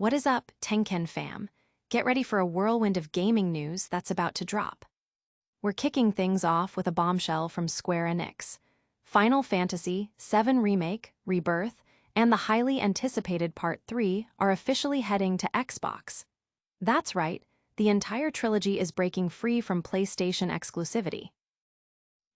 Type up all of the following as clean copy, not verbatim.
What is up, Tenken fam? Get ready for a whirlwind of gaming news that's about to drop. We're kicking things off with a bombshell from Square Enix. Final Fantasy VII Remake, Rebirth, and the highly anticipated Part 3 are officially heading to Xbox. That's right, the entire trilogy is breaking free from PlayStation exclusivity.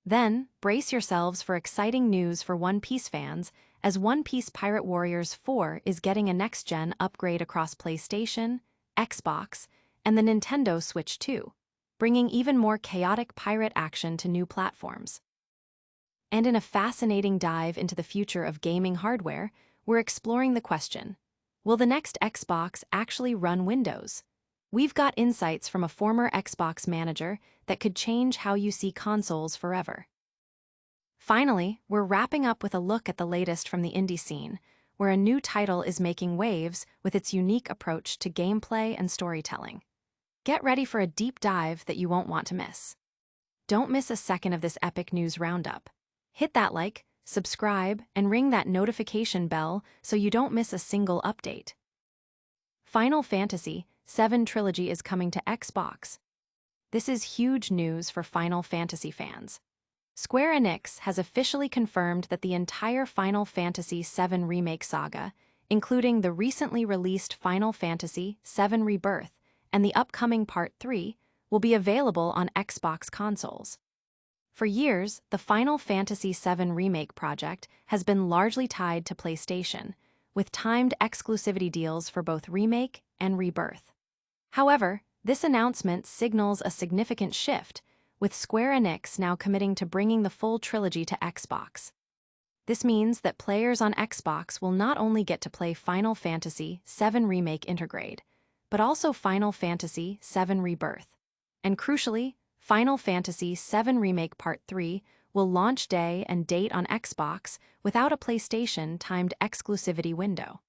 Then, brace yourselves for exciting news for One Piece fans, as One Piece Pirate Warriors 4 is getting a next-gen upgrade across PlayStation, Xbox, and the Nintendo Switch 2, bringing even more chaotic pirate action to new platforms. And in a fascinating dive into the future of gaming hardware, we're exploring the question, will the next Xbox actually run Windows? We've got insights from a former Xbox manager that could change how you see consoles forever. Finally, we're wrapping up with a look at the latest from the indie scene, where a new title is making waves with its unique approach to gameplay and storytelling. Get ready for a deep dive that you won't want to miss. Don't miss a second of this epic news roundup. Hit that like, subscribe, and ring that notification bell so you don't miss a single update. Final Fantasy VII Trilogy is coming to Xbox. This is huge news for Final Fantasy fans. Square Enix has officially confirmed that the entire Final Fantasy VII Remake saga, including the recently released Final Fantasy VII Rebirth and the upcoming Part 3, will be available on Xbox consoles. For years, the Final Fantasy VII Remake project has been largely tied to PlayStation, with timed exclusivity deals for both Remake and Rebirth. However, this announcement signals a significant shift, with Square Enix now committing to bringing the full trilogy to Xbox. This means that players on Xbox will not only get to play Final Fantasy VII Remake Intergrade, but also Final Fantasy VII Rebirth. And crucially, Final Fantasy VII Remake Part 3 will launch day and date on Xbox without a PlayStation-timed exclusivity window.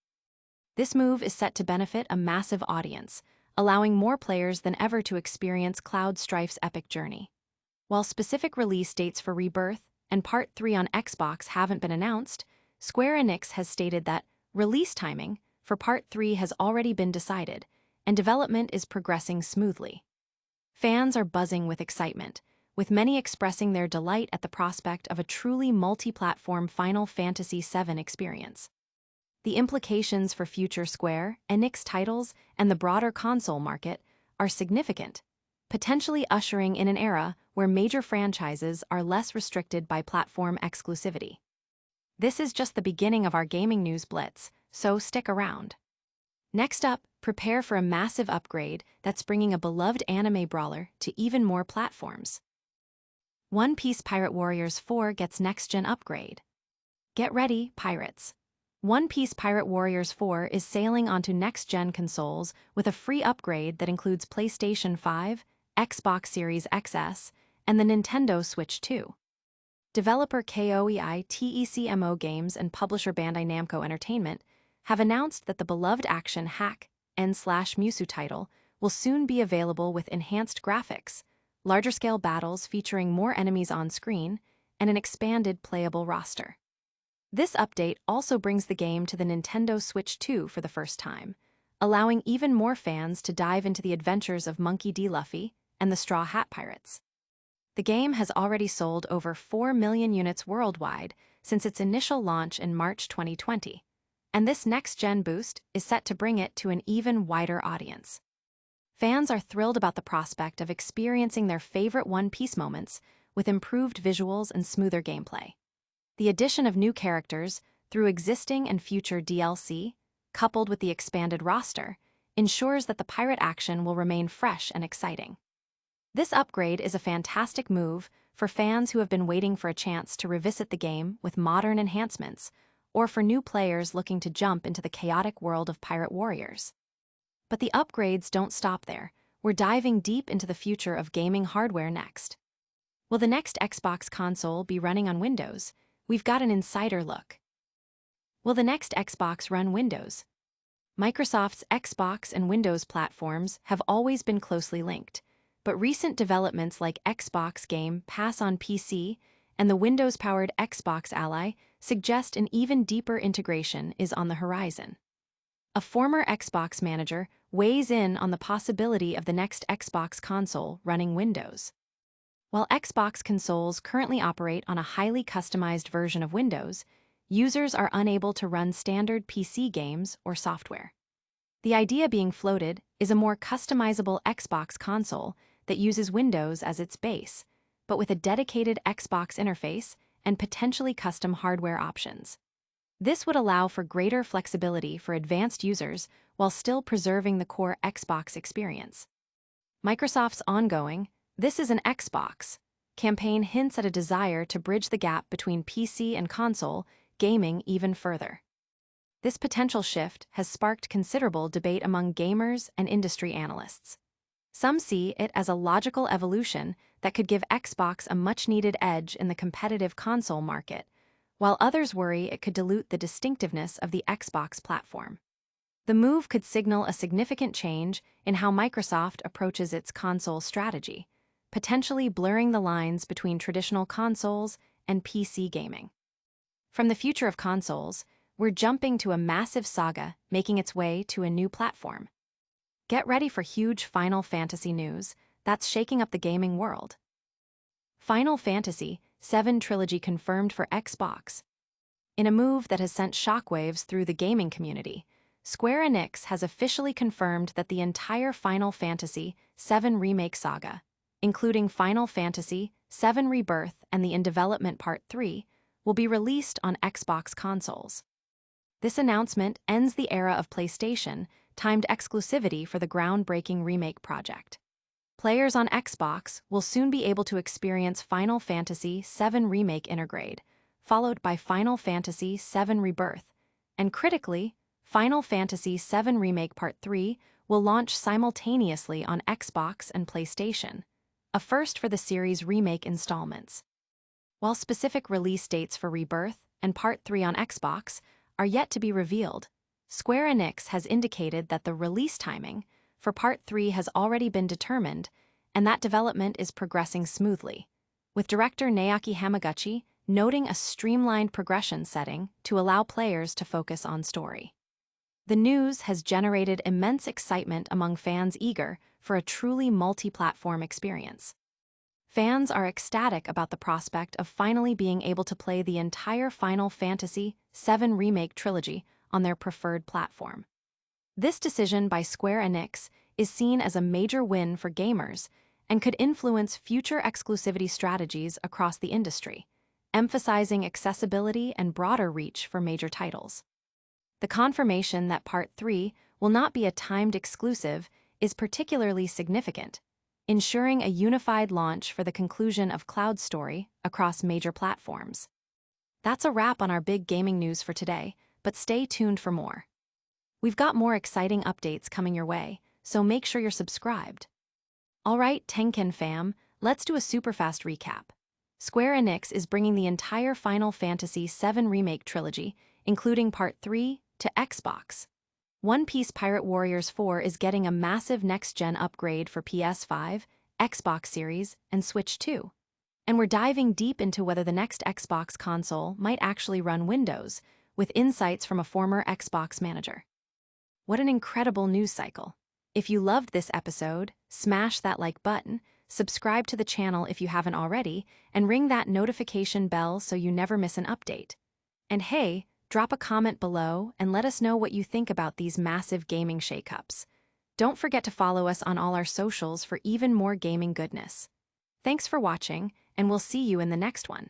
This move is set to benefit a massive audience, allowing more players than ever to experience Cloud Strife's epic journey. While specific release dates for Rebirth and Part 3 on Xbox haven't been announced, Square Enix has stated that release timing for Part 3 has already been decided, and development is progressing smoothly. Fans are buzzing with excitement, with many expressing their delight at the prospect of a truly multi-platform Final Fantasy VII experience. The implications for future Square Enix titles and the broader console market are significant, potentially ushering in an era where major franchises are less restricted by platform exclusivity. This is just the beginning of our gaming news blitz, so stick around. Next up, prepare for a massive upgrade that's bringing a beloved anime brawler to even more platforms. One Piece Pirate Warriors 4 gets next-gen upgrade. Get ready, pirates. One Piece Pirate Warriors 4 is sailing onto next-gen consoles with a free upgrade that includes PlayStation 5, Xbox Series XS, and the Nintendo Switch 2. Developer KOEI TECMO Games and publisher Bandai Namco Entertainment have announced that the beloved action hack n/Musu title will soon be available with enhanced graphics, larger-scale battles featuring more enemies on screen, and an expanded playable roster. This update also brings the game to the Nintendo Switch 2 for the first time, allowing even more fans to dive into the adventures of Monkey D. Luffy and the Straw Hat Pirates. The game has already sold over 4 million units worldwide since its initial launch in March 2020, and this next-gen boost is set to bring it to an even wider audience. Fans are thrilled about the prospect of experiencing their favorite One Piece moments with improved visuals and smoother gameplay. The addition of new characters through existing and future DLC, coupled with the expanded roster, ensures that the pirate action will remain fresh and exciting. This upgrade is a fantastic move for fans who have been waiting for a chance to revisit the game with modern enhancements, or for new players looking to jump into the chaotic world of Pirate Warriors. But the upgrades don't stop there. We're diving deep into the future of gaming hardware next. Will the next Xbox console be running on Windows? We've got an insider look. Will the next Xbox run Windows? Microsoft's Xbox and Windows platforms have always been closely linked, but recent developments like Xbox Game Pass on PC and the Windows-powered Xbox Ally suggest an even deeper integration is on the horizon. A former Xbox manager weighs in on the possibility of the next Xbox console running Windows. While Xbox consoles currently operate on a highly customized version of Windows, users are unable to run standard PC games or software. The idea being floated is a more customizable Xbox console that uses Windows as its base, but with a dedicated Xbox interface and potentially custom hardware options. This would allow for greater flexibility for advanced users while still preserving the core Xbox experience. Microsoft's ongoing "This is an Xbox" campaign hints at a desire to bridge the gap between PC and console gaming even further. This potential shift has sparked considerable debate among gamers and industry analysts. Some see it as a logical evolution that could give Xbox a much-needed edge in the competitive console market, while others worry it could dilute the distinctiveness of the Xbox platform. The move could signal a significant change in how Microsoft approaches its console strategy, potentially blurring the lines between traditional consoles and PC gaming. From the future of consoles, we're jumping to a massive saga making its way to a new platform. Get ready for huge Final Fantasy news that's shaking up the gaming world. Final Fantasy VII Trilogy confirmed for Xbox. In a move that has sent shockwaves through the gaming community, Square Enix has officially confirmed that the entire Final Fantasy VII Remake saga, including Final Fantasy VII Rebirth and the in development Part 3, will be released on Xbox consoles. This announcement ends the era of PlayStation-timed exclusivity for the groundbreaking Remake project. Players on Xbox will soon be able to experience Final Fantasy VII Remake Intergrade, followed by Final Fantasy VII Rebirth, and critically, Final Fantasy VII Remake Part 3 will launch simultaneously on Xbox and PlayStation, a first for the series' remake installments. While specific release dates for Rebirth and Part 3 on Xbox are yet to be revealed, Square Enix has indicated that the release timing for Part 3 has already been determined, and that development is progressing smoothly, with director Naoki Hamaguchi noting a streamlined progression setting to allow players to focus on story. The news has generated immense excitement among fans eager for a truly multi-platform experience. Fans are ecstatic about the prospect of finally being able to play the entire Final Fantasy VII Remake trilogy on their preferred platform. This decision by Square Enix is seen as a major win for gamers and could influence future exclusivity strategies across the industry, emphasizing accessibility and broader reach for major titles. The confirmation that Part 3 will not be a timed exclusive is particularly significant, ensuring a unified launch for the conclusion of Cloud Story across major platforms. That's a wrap on our big gaming news for today, but stay tuned for more. We've got more exciting updates coming your way, so make sure you're subscribed. Alright, Tenken fam, let's do a super fast recap. Square Enix is bringing the entire Final Fantasy VII Remake trilogy, including Part 3, to Xbox. One Piece Pirate Warriors 4 is getting a massive next-gen upgrade for PS5, Xbox Series, and Switch 2. And we're diving deep into whether the next Xbox console might actually run Windows, with insights from a former Xbox manager. What an incredible news cycle. If you loved this episode, smash that like button, subscribe to the channel if you haven't already, and ring that notification bell so you never miss an update. And hey, drop a comment below and let us know what you think about these massive gaming shakeups. Don't forget to follow us on all our socials for even more gaming goodness. Thanks for watching, and we'll see you in the next one.